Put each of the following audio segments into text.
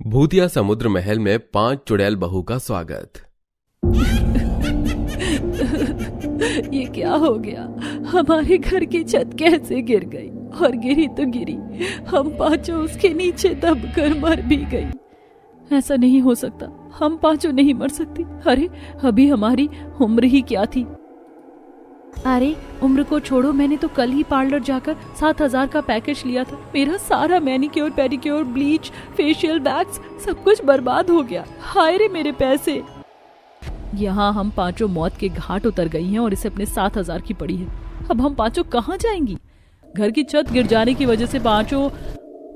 भूतिया समुद्र महल में 5 चुड़ैल बहू का स्वागत। ये क्या हो गया? हमारे घर की छत कैसे गिर गई? और गिरी तो गिरी, हम पांचों उसके नीचे दबकर मर भी गई। ऐसा नहीं हो सकता, हम पांचों नहीं मर सकती। अरे अभी हमारी उम्र ही क्या थी? अरे उम्र को छोड़ो, मैंने तो कल ही पार्लर जाकर 7,000 का पैकेज लिया था। मेरा सारा manicure, pedicure, bleach, facial, wax सब कुछ बर्बाद हो गया। हाय रे मेरे पैसे। यहाँ हम पांचों मौत के घाट उतर गई हैं और इसे अपने 7,000 की पड़ी है। अब हम पांचों कहाँ जाएंगी? घर की छत गिर जाने की वजह से पांचों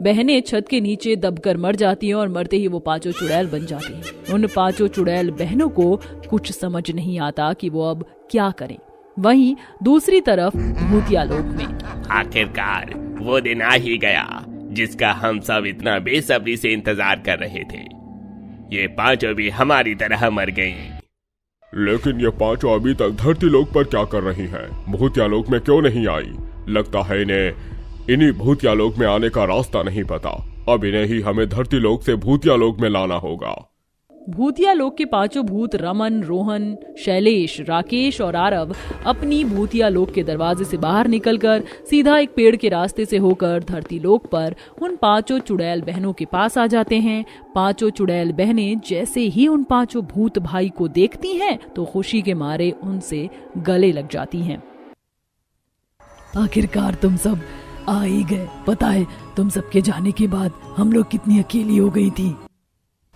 बहनें छत के नीचे दबकर मर जाती हैं और मरते ही वो पांचों चुड़ैल बन जाती हैं। उन पांचों चुड़ैल बहनों को कुछ समझ नहीं आता कि वो अब क्या करें। वहीं दूसरी तरफ भूतिया लोक में आखिरकार वो दिन आ ही गया जिसका हम सब इतना बेसब्री से इंतजार कर रहे थे। ये पांचों भी हमारी तरह मर गए। लेकिन ये पांचों अभी तक धरती लोक पर क्या कर रही हैं? भूतिया लोक में क्यों नहीं आई? लगता है इन्हीं भूतिया लोक में आने का रास्ता नहीं पता। अब इन्हें ही हमें धरती लोक से भूतिया लोक में लाना होगा। भूतिया लोक के पांचों भूत रमन, रोहन, शैलेश, राकेश और आरव अपनी भूतिया लोक के दरवाजे से बाहर निकलकर सीधा एक पेड़ के रास्ते से होकर धरती लोक पर उन पांचों चुड़ैल बहनों के पास आ जाते हैं। पांचों चुड़ैल बहनें जैसे ही उन पांचों भूत भाई को देखती हैं तो खुशी के मारे उनसे गले लग जाती हैं। आखिरकार तुम सब आ ही गए। पता है तुम सबके जाने के बाद हम लोग कितनी अकेली हो गई थी।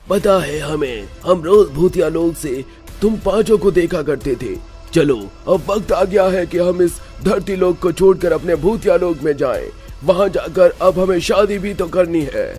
पता है हमें, हम रोज भूतिया लोक से तुम पांचों को देखा करते थे। चलो अब वक्त आ गया है कि हम इस धरती लोक को छोड़कर अपने भूतिया लोक में जाएं। वहां जाकर अब हमें शादी भी तो करनी है।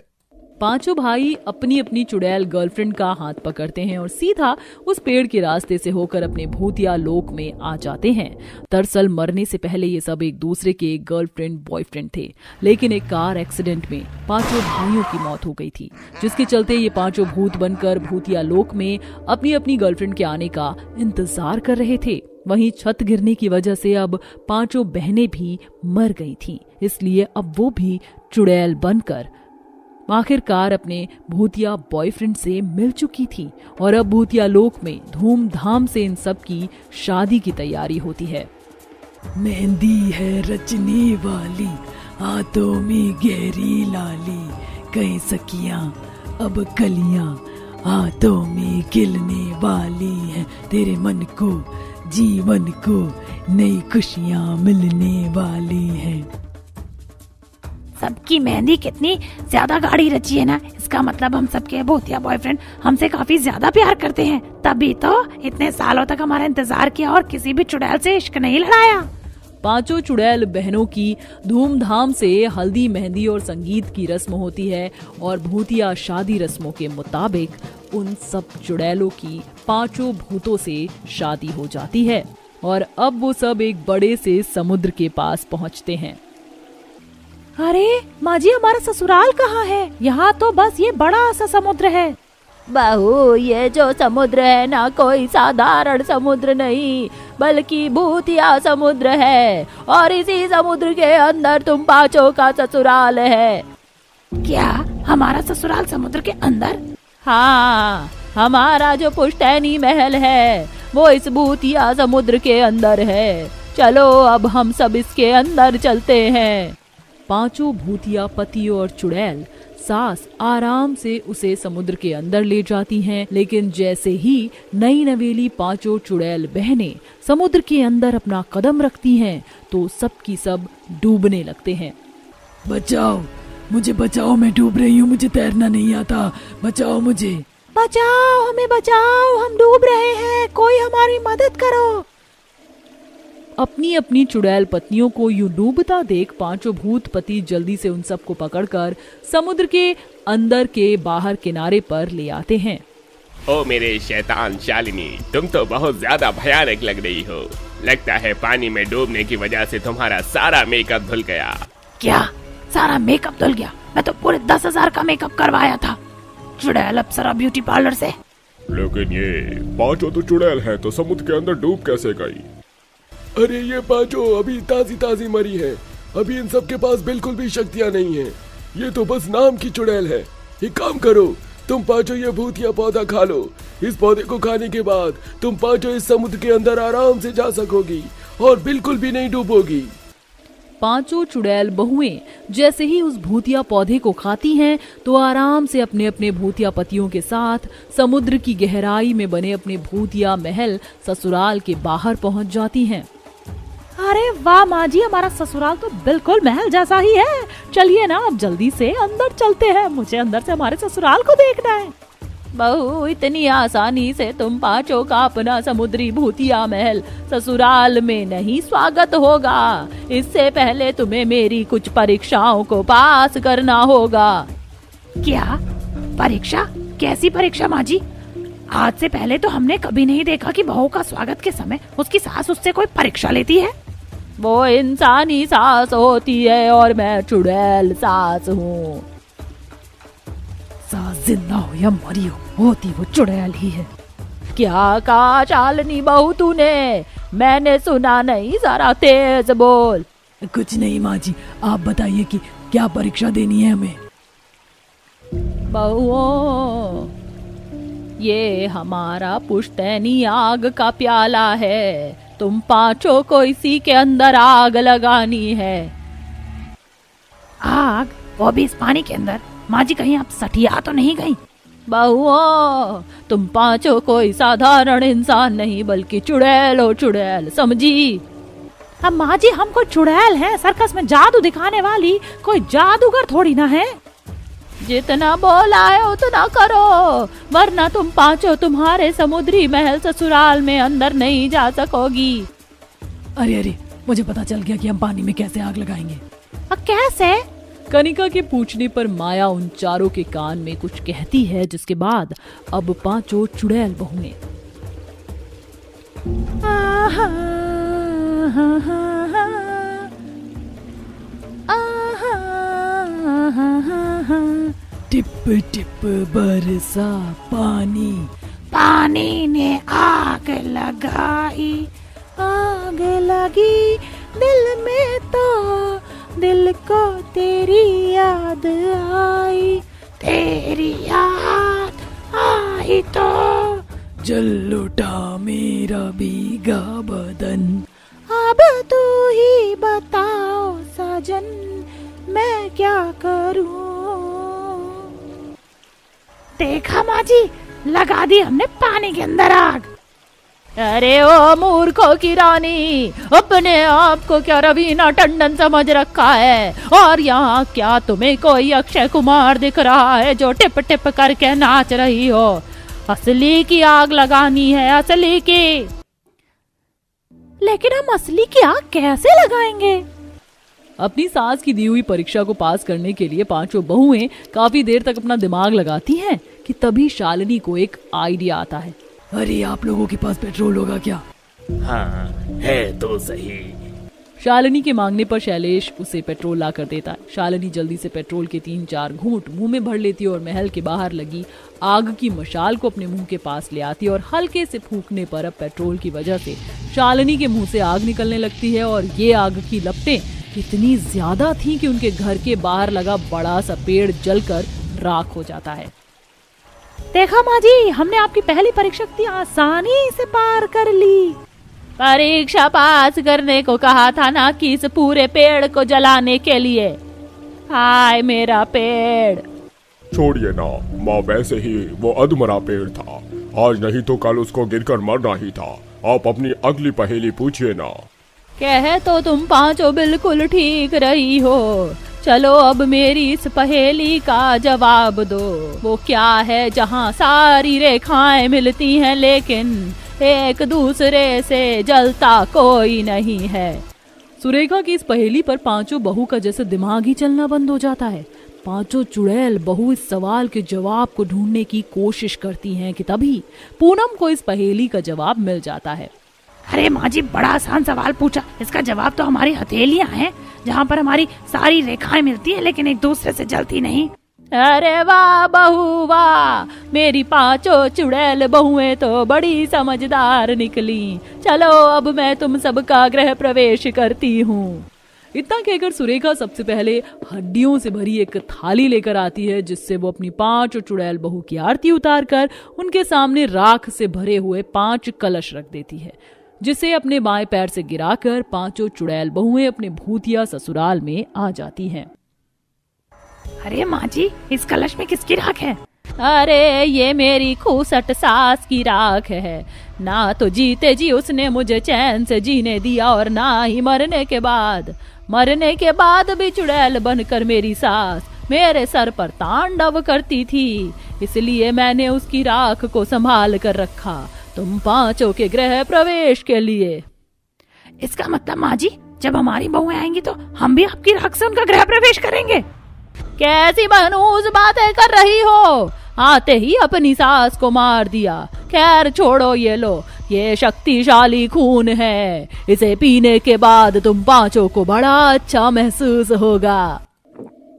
पांचों भाई अपनी अपनी चुड़ैल गर्लफ्रेंड का हाथ पकड़ते हैं और सीधा उस पेड़ के रास्ते से होकर अपने भूतिया लोक में आ जाते हैं। दरअसल मरने से पहले ये सब एक दूसरे के गर्लफ्रेंड बॉयफ्रेंड थे, लेकिन एक कार एक्सीडेंट में पांचों भाइयों की मौत हो गई थी, जिसके चलते ये पांचों भूत बनकर भूतिया लोक में अपनी अपनी गर्लफ्रेंड के आने का इंतजार कर रहे थे। वहीं छत गिरने की वजह से अब पांचों बहनें भी मर गई थीं, इसलिए अब वो भी चुड़ैल बनकर आखिरकार अपने भूतिया बॉयफ्रेंड से मिल चुकी थी और अब भूतिया लोक में धूमधाम से इन सब की शादी की तैयारी होती है। मेहंदी है रचने वाली, हाथों में गहरी लाली, कई सखियां अब कलियां हाथों में खिलने वाली हैं। तेरे मन को, जीवन को नई खुशियां मिलने वाली हैं। सबकी मेहंदी कितनी ज्यादा गाढ़ी रची है ना। इसका मतलब हम सबके भूतिया बॉयफ्रेंड हमसे काफी ज्यादा प्यार करते हैं, तभी तो इतने सालों तक हमारा इंतजार किया और किसी भी चुड़ैल से इश्क नहीं लड़ाया। पांचों चुड़ैल बहनों की धूमधाम से हल्दी, मेहंदी और संगीत की रस्म होती है और भूतिया शादी रस्मों के मुताबिक उन सब चुड़ैलों की पांचों भूतों से शादी हो जाती है और अब वो सब एक बड़े से समुद्र के पास पहुँचते हैं। अरे माँ जी, हमारा ससुराल कहाँ है? यहाँ तो बस ये बड़ा सा समुद्र है। बहू, ये जो समुद्र है ना, कोई साधारण समुद्र नहीं बल्कि भूतिया समुद्र है और इसी समुद्र के अंदर तुम पांचों का ससुराल है। क्या हमारा ससुराल समुद्र के अंदर? हाँ, हमारा जो पुश्तैनी महल है वो इस भूतिया समुद्र के अंदर है। चलो अब हम सब इसके अंदर चलते हैं। पांचों भूतिया पति और चुड़ैल सास आराम से उसे समुद्र के अंदर ले जाती हैं, लेकिन जैसे ही नई नवेली पांचों चुड़ैल बहनें समुद्र के अंदर अपना कदम रखती हैं तो सब की सब डूबने लगते हैं। बचाओ मुझे, बचाओ, मैं डूब रही हूँ, मुझे तैरना नहीं आता, बचाओ मुझे। बचाओ हमें, बचाओ, हम डूब रहे हैं, कोई हमारी मदद करो। अपनी अपनी चुड़ैल पत्नियों को यूं डूबता देख पांचों भूत पति जल्दी से उन सबको पकड़कर समुद्र के अंदर के बाहर किनारे पर ले आते हैं। ओ मेरे शैतान शालिनी, तुम तो बहुत ज्यादा भयानक लग रही हो। लगता है पानी में डूबने की वजह से तुम्हारा सारा मेकअप धुल गया। क्या सारा मेकअप धुल गया? मैं तो पूरे 10,000 का मेकअप करवाया था चुड़ैल अप्सरा ब्यूटी पार्लर से। लेकिन ये पांचों तो चुड़ैल है, तो समुद्र के अंदर डूब कैसे गई? अरे ये पांचों अभी ताजी ताजी मरी है, अभी इन सब के पास बिल्कुल भी शक्तियाँ नहीं है। ये तो बस नाम की चुड़ैल है। एक काम करो, तुम पांचों ये भूतिया पौधा खा लो। इस पौधे को खाने के बाद तुम पांचों इस समुद्र के अंदर आराम से जा सकोगी और बिल्कुल भी नहीं डूबोगी। पांचों चुड़ैल बहुएं जैसे ही उस भूतिया पौधे को खाती हैं तो आराम से अपने अपने भूतिया पतियों के साथ समुद्र की गहराई में बने अपने भूतिया महल ससुराल के बाहर पहुंच जाती हैं। अरे वाह माँ जी, हमारा ससुराल तो बिल्कुल महल जैसा ही है। चलिए ना अब जल्दी से अंदर चलते हैं, मुझे अंदर से हमारे ससुराल को देखना है। बहू, इतनी आसानी से तुम पांचों का अपना समुद्री भूतिया महल ससुराल में नहीं स्वागत होगा। इससे पहले तुम्हें मेरी कुछ परीक्षाओं को पास करना होगा। क्या परीक्षा? कैसी परीक्षा माँ जी? आज से पहले तो हमने कभी नहीं देखा कि बहू का स्वागत के समय उसकी सास उससे कोई परीक्षा लेती है। वो इंसानी सास होती है और मैं चुड़ैल सास हूँ। सास जिंदा हो या मरी हो, होती वो चुड़ैल ही है। क्या कहा शालिनी बहू तूने? मैंने सुना नहीं, जरा तेज बोल। कुछ नहीं माँ जी, आप बताइए कि क्या परीक्षा देनी है हमें। बहुओं, ये हमारा पुश्तैनी आग का प्याला है। तुम पांचों को इसी के अंदर आग लगानी है। आग? वो भी इस पानी के अंदर? माँ जी कहीं आप सठिया तो नहीं गई? बहुओं, तुम पांचों कोई साधारण इंसान नहीं बल्कि चुड़ैल हो, चुड़ैल, समझी? अब माँ जी हम कोई चुड़ैल हैं, सर्कस में जादू दिखाने वाली कोई जादूगर थोड़ी ना है। जितना बोला है उतना करो, वरना तुम पांचों तुम्हारे समुद्री महल ससुराल में अंदर नहीं जा सकोगी। अरे अरे, मुझे पता चल गया कि हम पानी में कैसे आग लगाएंगे। कैसे? कनिका के पूछने पर माया उन चारों के कान में कुछ कहती है, जिसके बाद अब पांचों चुड़ैल बहुएं टिप टिप बरसा पानी, पानी ने आग लगाई, आग लगी दिल में तो दिल को तेरी याद आई, तेरी याद आई तो जल उठा मेरा भीगा बदन। अब तू ही बताओ साजन, मैं क्या करूं? देखा माँ जी, लगा दी हमने पानी के अंदर आग। अरे ओ मूर्खों की रानी, अपने आप को क्या रवीना टंडन समझ रखा है? और यहाँ क्या तुम्हें कोई अक्षय कुमार दिख रहा है जो टिप टिप करके नाच रही हो? असली की आग लगानी है, असली की। लेकिन हम असली की आग कैसे लगाएंगे? अपनी सास की दी हुई परीक्षा को पास करने के लिए पांचों बहुएं काफी देर तक अपना दिमाग लगाती हैं कि तभी शालिनी को एक आइडिया आता है। अरे आप लोगों के पास पेट्रोल होगा क्या? हाँ, है तो सही। शालिनी के मांगने पर शैलेश उसे पेट्रोल ला कर देता है। शालिनी जल्दी से पेट्रोल के 3-4 घूंट मुंह में भर लेती है और महल के बाहर लगी आग की मशाल को अपने मुंह के पास ले आती है और हल्के से फूंकने पर अब पेट्रोल की वजह से शालिनी के मुंह से आग निकलने लगती है और ये आग की लपटें इतनी ज्यादा थी कि उनके घर के बाहर लगा बड़ा सा पेड़ जलकर राख हो जाता है। देखा माँ जी, हमने आपकी पहली परीक्षा इतनी आसानी से पार कर ली। परीक्षा पास करने को कहा था ना कि इस पूरे पेड़ को जलाने के लिए। हाय मेरा पेड़। छोड़िए ना माँ, वैसे ही वो अधमरा पेड़ था, आज नहीं तो कल उसको गिरकर मरना ही था। आप अपनी अगली पहेली पूछिए ना। कह तो तुम पांचों बिल्कुल ठीक रही हो। चलो अब मेरी इस पहेली का जवाब दो। वो क्या है जहाँ सारी रेखाएं मिलती हैं लेकिन एक दूसरे से जलता कोई नहीं है? सुरेखा की इस पहेली पर पांचों बहू का जैसे दिमाग ही चलना बंद हो जाता है। पांचों चुड़ैल बहू इस सवाल के जवाब को ढूंढने की कोशिश करती हैं कि तभी पूनम को इस पहेली का जवाब मिल जाता है। अरे माँ जी, बड़ा आसान सवाल पूछा, इसका जवाब तो हमारी हथेलियाँ हैं जहाँ पर हमारी सारी रेखाएं मिलती हैं लेकिन एक दूसरे से जलती नहीं। अरे वाह बहू वाह, मेरी पांचों चुड़ैल बहुएं तो बड़ी समझदार निकली। चलो अब मैं तुम सबका गृह प्रवेश करती हूँ। इतना कहकर सुरेखा सबसे पहले हड्डियों से भरी एक थाली लेकर आती है, जिससे वो अपनी 5 चुड़ैल बहू की आरती उतारकर उनके सामने राख से भरे हुए 5 कलश रख देती है, जिसे अपने बाएं पैर से गिराकर 5 चुड़ैल बहुएं अपने भूतिया ससुराल में आ जाती हैं। अरे माँ जी, इस कलश में किसकी राख है? अरे ये मेरी खूसट सास की राख है। ना तो जीते जी उसने मुझे चैन से जीने दिया और ना ही मरने के बाद भी चुड़ैल बनकर मेरी सास मेरे सर पर तांडव करती थी, इसलिए मैंने उसकी राख को संभाल कर रखा तुम 5 के गृह प्रवेश के लिए। इसका मतलब माँ जी, जब हमारी बहुएं आएंगी तो हम भी आपकी राख से उनका गृह प्रवेश करेंगे। कैसी मनहूस बातें कर रही हो, आते ही अपनी सास को मार दिया। खैर छोड़ो, ये लो, ये शक्तिशाली खून है, इसे पीने के बाद तुम 5 को बड़ा अच्छा महसूस होगा।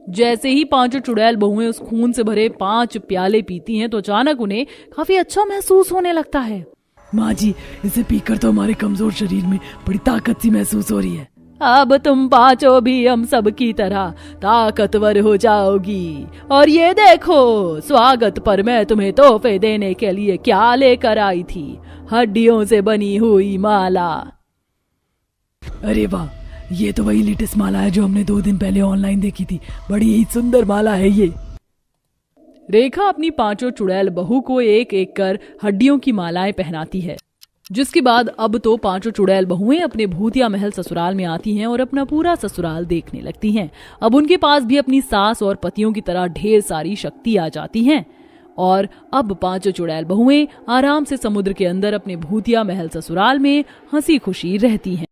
जैसे ही 5 चुड़ैल बहुएं उस खून से भरे 5 प्याले पीती हैं तो अचानक उन्हें काफी अच्छा महसूस होने लगता है। माँ जी, इसे पीकर तो हमारे कमजोर शरीर में बड़ी ताकत सी महसूस हो रही है। अब तुम 5 भी हम सब की तरह ताकतवर हो जाओगी। और ये देखो, स्वागत पर मैं तुम्हें तोहफे देने के लिए क्या लेकर आई थी, हड्डियों से बनी हुई माला। अरे वाह, ये तो वही लेटेस्ट माला है जो हमने 2 दिन पहले ऑनलाइन देखी थी। बड़ी ही सुंदर माला है ये। रेखा अपनी 5 चुड़ैल बहू को एक एक कर हड्डियों की मालाएं पहनाती है, जिसके बाद अब तो 5 चुड़ैल बहुएं अपने भूतिया महल ससुराल में आती हैं और अपना पूरा ससुराल देखने लगती हैं। अब उनके पास भी अपनी सास और पतियों की तरह ढेर सारी शक्ति आ जाती हैं और अब 5 चुड़ैल बहुएं आराम से समुद्र के अंदर अपने भूतिया महल ससुराल में हंसी खुशी रहती हैं।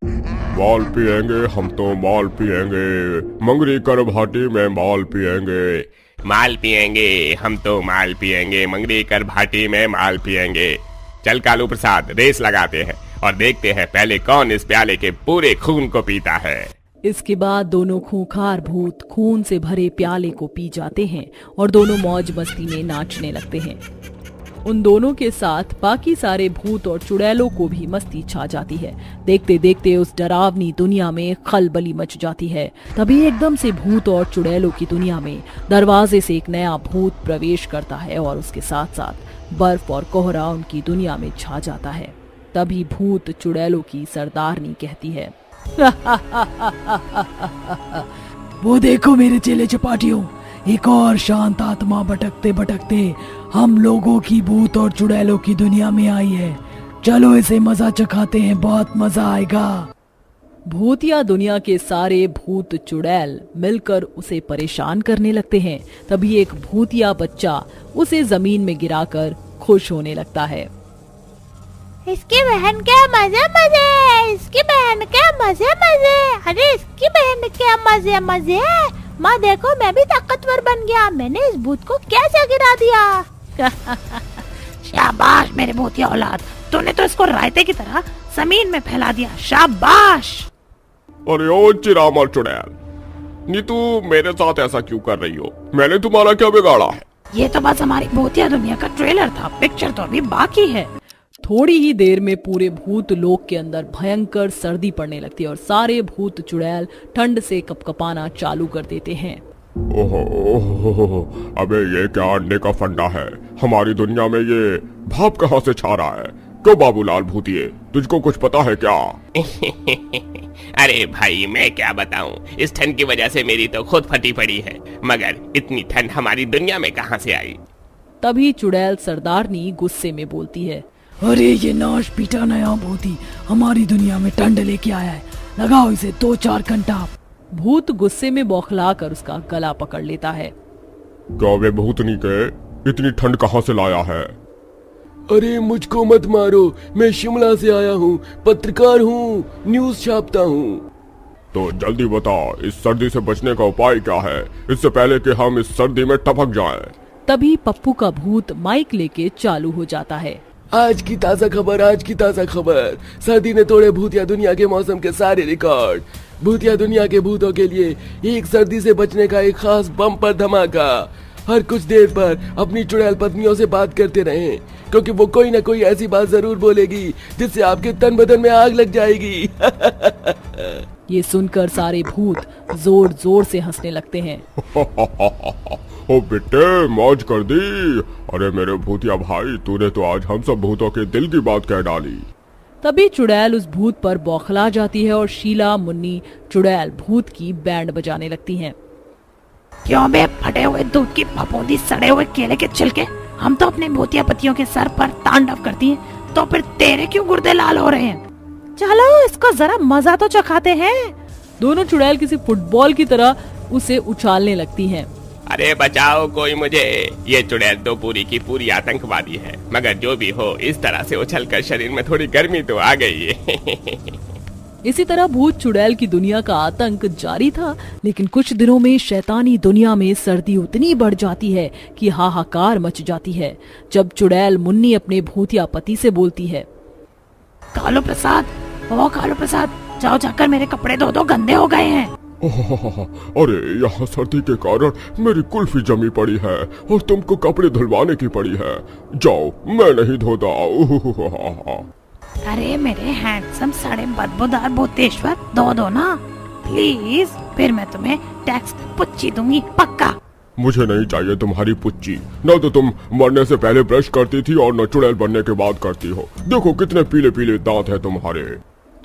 माल पिएंगे हम तो माल पिएंगे, मंगरी कर भाटी में माल पिएंगे। माल पिएंगे हम तो माल पिएंगे, मंगरी कर भाटी में माल पिएंगे। चल कालू प्रसाद, रेस लगाते हैं और देखते हैं पहले कौन इस प्याले के पूरे खून को पीता है। इसके बाद दोनों खूंखार भूत खून से भरे प्याले को पी जाते हैं और दोनों मौज मस्ती में नाचने लगते हैं। उन दोनों के साथ बाकी सारे भूत और चुड़ैलों को भी मस्ती छा जाती है। देखते देखते उस डरावनी दुनिया में खलबली मच जाती है। तभी एकदम से भूत और चुड़ैलों की दुनिया में दरवाजे से एक नया भूत प्रवेश करता है और उसके साथ साथ बर्फ और कोहरा उनकी दुनिया में छा जाता है। तभी भूत चुड़ैलों की सरदारनी कहती है, वो देखो मेरे चेले चपाटियों, एक और शांत आत्मा भटकते भटकते हम लोगों की भूत और चुड़ैलों की दुनिया में आई है। चलो इसे मजा चखाते हैं, बहुत मजा आएगा। भूतिया दुनिया के सारे भूत चुड़ैल मिलकर उसे परेशान करने लगते हैं। तभी एक भूतिया बच्चा उसे जमीन में गिराकर खुश होने लगता है। इसकी बहन के मजे मजे, इसकी बहन के मजे मजे, अरे इसकी बहन के मजे मजे। माँ देखो, मैं भी ताकतवर बन गया, मैंने इस भूत को कैसे गिरा दिया। शाबाश मेरे भूतिया औलाद, तूने तो इसको रायते की तरह जमीन में फैला दिया, शाबाश। अरे ओ चिरामर चुड़ैल, नी तू मेरे साथ ऐसा क्यों कर रही हो? मैंने तुम्हारा क्या बिगाड़ा है? ये तो बस हमारी भूतिया दुनिया का ट्रेलर था, पिक्चर तो अभी बाकी है। थोड़ी ही देर में पूरे भूत लोक के अंदर भयंकर सर्दी पड़ने लगती है और सारे भूत चुड़ैल ठंड से कपकपाना चालू कर देते हैं। ओहो, अबे ये क्या अंडे का फंडा है? हमारी दुनिया में ये भाप कहाँ से छा रहा है? क्यों बाबूलाल भूतिए, तुझको कुछ पता है क्या? अरे भाई मैं क्या बताऊं, इस ठंड की वजह से मेरी तो खुद फटी पड़ी है, मगर इतनी ठंड हमारी दुनिया में कहां से आई? तभी चुड़ैल सरदारनी गुस्से में बोलती है, अरे ये नाश पीटा नया भूती हमारी दुनिया में ठंड लेके आया है, लगाओ इसे 2-4 घंटा। भूत गुस्से में बौखलाकर उसका गला पकड़ लेता है। क्या वे भूतनी के इतनी ठंड कहाँ से लाया है? अरे मुझको मत मारो, मैं शिमला से आया हूँ, पत्रकार हूँ, न्यूज छापता हूँ। तो जल्दी बता, इस सर्दी से बचने का उपाय क्या है, इससे पहले कि हम इस सर्दी में टपक जाएं। तभी पप्पू का भूत माइक लेके चालू हो जाता है। आज की ताजा खबर, आज की ताजा खबर, सर्दी ने तोड़े भूतिया दुनिया के मौसम के सारे रिकॉर्ड। भूतिया दुनिया के भूतों के लिए एक सर्दी से बचने का एक खास बम्पर धमाका। हर कुछ देर पर अपनी चुड़ैल पत्नियों से बात करते रहें, क्योंकि वो कोई ना कोई ऐसी बात जरूर बोलेगी जिससे आपके तन बदन में आग लग जाएगी। ये सुनकर सारे भूत जोर जोर से हंसने लगते हैं। ओ बेटे, मौज कर दी। अरे मेरे भूतिया भाई, तूने तो आज हम सब भूतों के दिल की बात कह डाली। तभी चुड़ैल उस भूत पर बौखला जाती है और शीला, मुन्नी, चुड़ैल भूत की बैंड बजाने लगती हैं। क्यों बे फटे हुए दूध की फफूंदी, सड़े हुए केले के छिलके, हम तो अपने भूतिया पतियों के सर पर तांडव करती हैं, तो फिर तेरे क्यों गुर्दे लाल हो रहे हैं? चलो इसको जरा मजा तो चखाते हैं। दोनों चुड़ैल किसी फुटबॉल की तरह उसे उछालने लगती हैं। अरे बचाओ कोई मुझे, ये चुड़ैल तो पूरी की पूरी आतंकवादी है। मगर जो भी हो, इस तरह से उछलकर शरीर में थोड़ी गर्मी तो आ गई है। इसी तरह भूत चुड़ैल की दुनिया का आतंक जारी था, लेकिन कुछ दिनों में शैतानी दुनिया में सर्दी उतनी बढ़ जाती है कि हाहाकार मच जाती है। जब चुड़ैल मुन्नी अपने भूतिया पति से बोलती है, कालू प्रसाद, ओ कालू प्रसाद, जाओ जाकर मेरे कपड़े धो दो, गंदे हो गए हैं। अरे यहाँ सर्दी के कारण मेरी कुल्फी जमी पड़ी है और तुमको कपड़े धुलवाने की पड़ी है। जाओ, मैं नहीं धोता। अरे मेरे हैंडसम सड़े बदबूदार भूतेश्वर, धो दो ना प्लीज, फिर मैं तुम्हें टैक्स पुच्ची दूंगी पक्का। मुझे नहीं चाहिए तुम्हारी पुच्ची। न तो तुम मरने से पहले ब्रश करती थी और न चुड़ैल बनने के बाद करती हो। देखो कितने पीले पीले दांत हैं तुम्हारे।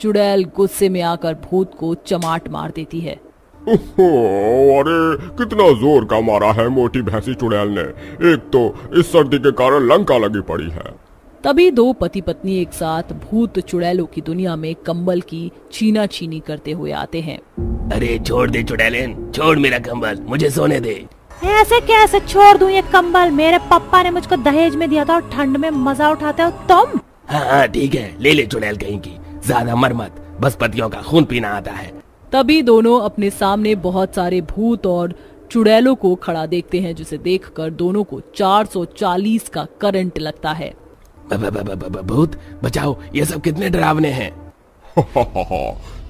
चुड़ैल गुस्से में आकर भूत को चमाट मार देती है। अरे कितना जोर का मारा है मोटी भैंसी चुड़ैल ने। एक तो इस सर्दी के कारण लंका लगी पड़ी है। तभी दो पति पत्नी एक साथ भूत चुड़ैलों की दुनिया में कंबल की छीना छीनी करते हुए आते हैं। अरे छोड़ दे चुड़ैलेन, छोड़ मेरा कंबल, मुझे सोने दे। ऐसे कैसे छोड़ दूं ये कंबल? मेरे पापा ने मुझको दहेज में दिया था और ठंड में मजा उठाते हो तुम। हाँ ठीक है, ले ले चुड़ैल कहीं की, ज्यादा मर मत, बस पतियों का खून पीना आता है। तभी दोनों अपने सामने बहुत सारे भूत और चुड़ैलों को खड़ा देखते हैं, जिसे देखकर दोनों को 440 का करंट लगता है। भूत बचाओ, ये सब कितने डरावने हैं।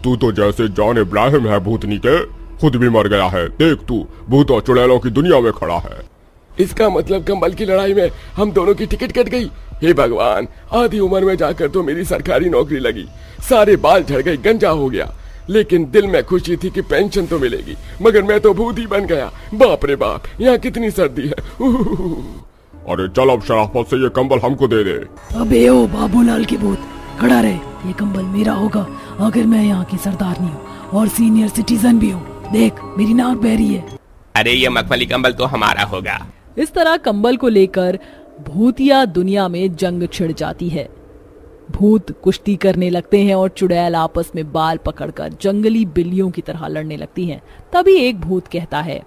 तू तो जैसे जॉन इब्राहिम है भूतनी के, खुद भी मर गया है। देख तू भूत और चुड़ैलों की दुनिया में खड़ा है। इसका मतलब कंबल की लड़ाई में हम दोनों की टिकट कट गई। हे भगवान, आधी उम्र में जाकर तो मेरी सरकारी नौकरी लगी, सारे बाल झड़ गए, गंजा हो गया। लेकिन दिल में खुशी थी कि पेंशन तो मिलेगी, मगर मैं तो भूत ही बन गया। बाप रे बाप, यहाँ कितनी सर्दी है। अरे चल अब शराफत से ये कंबल हमको दे दे। अबे ओ बाबूलाल की भूत, खड़ा रहे, ये कंबल मेरा होगा। आखिर मैं यहाँ की सरदारनी हूँ और सीनियर सिटीजन भी हूँ। देख मेरी नाक बह रही है। अरे ये मखमली कंबल तो हमारा होगा। इस तरह कंबल को लेकर भूतिया दुनिया में जंग छिड़ जाती है। भूत कुश्ती करने लगते हैं और चुड़ैल आपस में बाल पकड़कर जंगली बिल्लियों की तरह लड़ने लगती हैं। तभी एक भूत कहता है,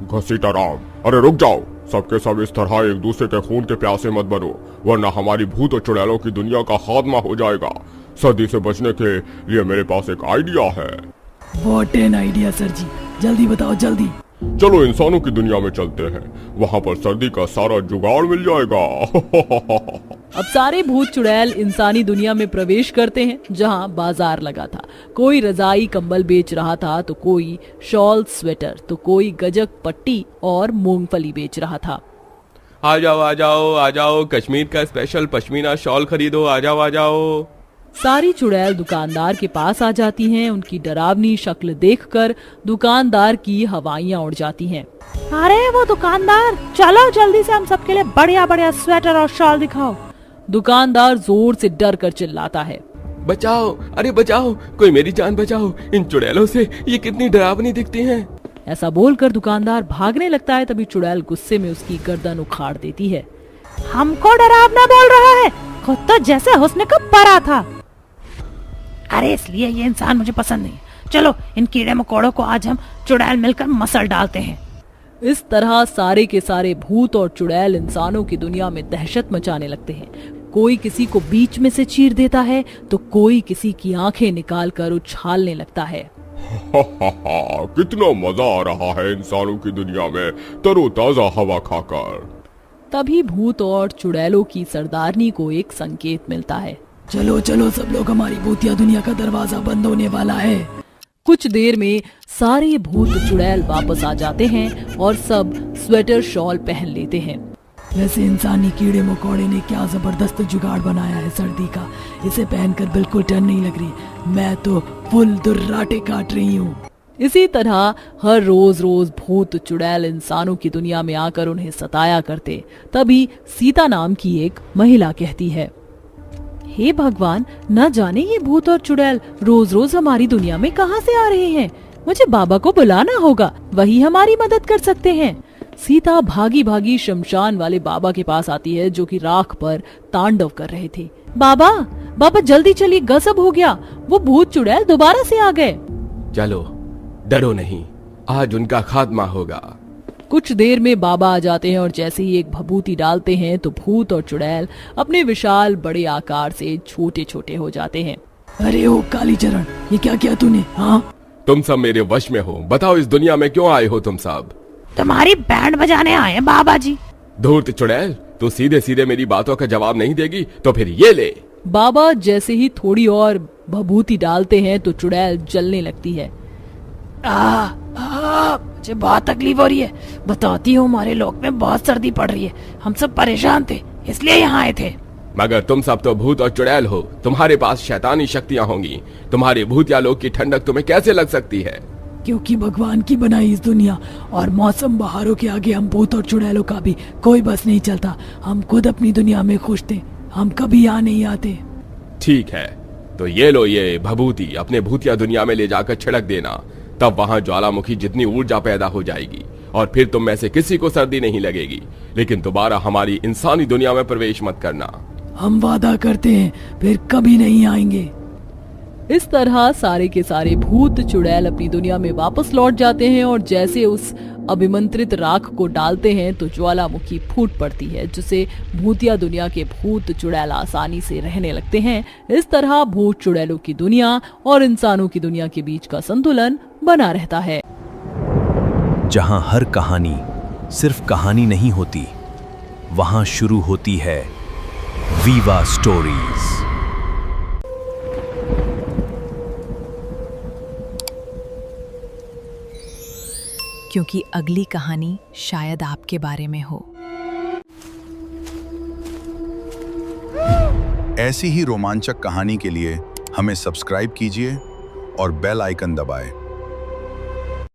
घसीटाराम, अरे रुक जाओ, सबके सब इस तरह एक दूसरे के खून के प्यासे मत बनो, वरना हमारी भूत और चुड़ैलों की दुनिया का खात्मा हो जाएगा। सर्दी से बचने के लिए मेरे पास एक आइडिया है। व्हाट एन आइडिया सर जी, जल्दी बताओ जल्दी। चलो इंसानों की दुनिया में चलते हैं, वहाँ पर सर्दी का सारा जुगाड़ मिल जाएगा। अब सारे भूत चुड़ैल इंसानी दुनिया में प्रवेश करते हैं, जहाँ बाजार लगा था। कोई रजाई कंबल बेच रहा था, तो कोई शॉल स्वेटर, तो कोई गजक पट्टी और मूंगफली बेच रहा था। आ जाओ, कश्मीर का स्पेशल पश्मीना शॉल खरीदो, आ जाओ। सारी चुड़ैल दुकानदार के पास आ जाती हैं। उनकी डरावनी शक्ल देखकर दुकानदार की हवाइयां उड़ जाती हैं। अरे वो दुकानदार, चलो जल्दी से हम सबके लिए बढ़िया बढ़िया स्वेटर और शॉल दिखाओ। दुकानदार जोर से डर कर चिल्लाता है, बचाओ, अरे बचाओ, कोई मेरी जान बचाओ, इन चुड़ैलों से, ये कितनी डरावनी दिखती हैं। ऐसा बोलकर दुकानदार भागने लगता है। तभी चुड़ैल गुस्से में उसकी गर्दन उखाड़ देती है। हमको डरावना बोल रहा है, खुद तो जैसे हुस्न का परा था। अरे इसलिए ये इंसान मुझे पसंद नहीं। चलो इन कीड़े मकोड़ों को आज हम चुड़ैल मिलकर मसल डालते हैं। इस तरह सारे के सारे भूत और चुड़ैल इंसानों की दुनिया में दहशत मचाने लगते हैं। कोई किसी को बीच में से चीर देता है, तो कोई किसी की आंखें निकालकर उछालने लगता है। कितना मजा आ रहा है इंसानों की दुनिया में तरोताजा हवा खाकर। तभी भूत और चुड़ैलों की सरदारनी को एक संकेत मिलता है। चलो चलो सब लोग, हमारी भूतिया दुनिया का दरवाजा बंद होने वाला है। कुछ देर में सारे भूत चुड़ैल वापस आ जाते हैं और सब स्वेटर शॉल पहन लेते हैं। वैसे इंसानी कीड़े मकोड़े ने क्या जबरदस्त जुगाड़ बनाया है सर्दी का। इसे पहनकर बिल्कुल ठंड नहीं लग रही। मैं तो फुल दुर्राटे काट रही हूँ। इसी तरह हर रोज रोज भूत चुड़ैल इंसानों की दुनिया में आकर उन्हें सताया करते। तभी सीता नाम की एक महिला कहती है, हे भगवान, न जाने ये भूत और चुड़ैल रोज रोज हमारी दुनिया में कहां से आ रहे हैं। मुझे बाबा को बुलाना होगा, वही हमारी मदद कर सकते हैं। सीता भागी भागी शमशान वाले बाबा के पास आती है, जो कि राख पर तांडव कर रहे थे। बाबा, बाबा जल्दी चलिए, गजब हो गया, वो भूत चुड़ैल दोबारा से आ गए। चलो, डरो नहीं, आज उनका खात्मा होगा। कुछ देर में बाबा आ जाते हैं और जैसे ही एक भभूति डालते हैं तो भूत और चुड़ैल अपने विशाल बड़े आकार से छोटे छोटे हो जाते हैं। अरे ओ कालीचरण, ये क्या किया तूने? हाँ, तुम सब मेरे वश में हो। बताओ, इस दुनिया में क्यों आए हो तुम सब? तुम्हारी बैंड बजाने आए हैं बाबा जी। धूर्त चुड़ैल, तू सीधे सीधे मेरी बातों का जवाब नहीं देगी तो फिर ये ले। बाबा जैसे ही थोड़ी और भभूति डालते हैं तो चुड़ैल जलने लगती है। मुझे बहुत तकलीफ हो रही है। बताती हूँ, हमारे लोक में बहुत सर्दी पड़ रही है। हम सब परेशान थे, इसलिए यहाँ आए थे। मगर तुम सब तो भूत और चुड़ैल हो, तुम्हारे पास शैतानी शक्तियाँ होंगी। तुम्हारे भूतिया लोक की ठंडक तुम्हें कैसे लग सकती है? क्योंकि भगवान की बनाई इस दुनिया और मौसम बहारों के आगे हम भूत और चुड़ैलों का भी कोई बस नहीं चलता। हम खुद अपनी दुनिया में खुश थे, हम कभी यहाँ नहीं आते। ठीक है, तो ये लो, ये भभूति अपने भूतिया दुनिया में ले जाकर छिड़क देना। तब वहाँ ज्वालामुखी जितनी ऊर्जा पैदा हो जाएगी और फिर तुम में से किसी को सर्दी नहीं लगेगी। लेकिन दोबारा हमारी इंसानी दुनिया में प्रवेश मत करना। हम वादा करते हैं, फिर कभी नहीं आएंगे। इस तरह सारे के सारे भूत चुड़ैल अपनी दुनिया में वापस लौट जाते हैं और जैसे उस अभिमंत्रित राख को डालते हैं तो ज्वालामुखी फूट पड़ती है, जिससे भूतिया दुनिया के भूत चुड़ैल आसानी से रहने लगते हैं। इस तरह भूत चुड़ैलों की दुनिया और इंसानों की दुनिया के बीच का संतुलन बना रहता है। जहां हर कहानी सिर्फ कहानी नहीं होती, वहां शुरू होती है वीवा स्टोरीज। क्योंकि अगली कहानी शायद आपके बारे में हो। ऐसी ही रोमांचक कहानी के लिए हमें सब्सक्राइब कीजिए और बेल आइकन दबाएं।